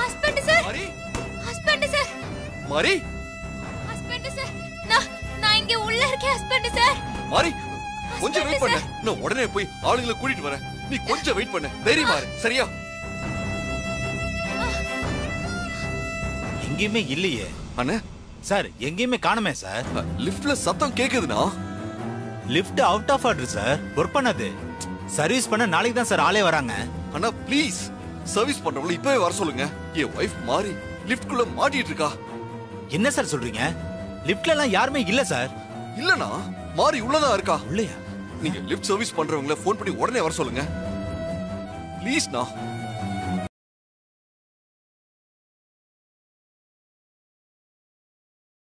Husband sir. மாரி husband sir. மாரி husband sir. நான் இங்க உள்ள இருக்கேன் ஹஸ்பண்ட் சார். மாரி கொஞ்சம் வெயிட் பண்ணு. நான் உடனே போய் ஆளுங்களை கூட்டிட்டு வரேன். நீ கொஞ்சம் வெயிட் பண்ணு. தைரியமா இரு. சரியா? எங்கேயுமே இல்லையே அண்ணே. சார். எங்கேயுமே காணுமே சார். லிஃப்ட்ல சத்தம் கேக்குதுனா? Lift out of order sir. Work பண்ணாது. சர்வீஸ் பண்ண நாளைக்கு தான் சார் ஆளே வராங்க. அண்ணா ப்ளீஸ் சர்வீஸ் பண்றவங்கள இப்பவே வர சொல்லுங்க. என் வைஃப் மாரி லிஃப்ட் குள்ள மாட்டிட்டு இருக்கா. என்ன சார் சொல்றீங்க? லிஃப்ட்ல எல்லாம் யாருமே இல்ல சார். இல்லனா மாரி உள்ளதா இருக்கா. உள்ளயா? நீங்க லிஃப்ட் சர்வீஸ் பண்றவங்கள ஃபோன் பண்ணி உடனே வர சொல்லுங்க ப்ளீஸ். நான்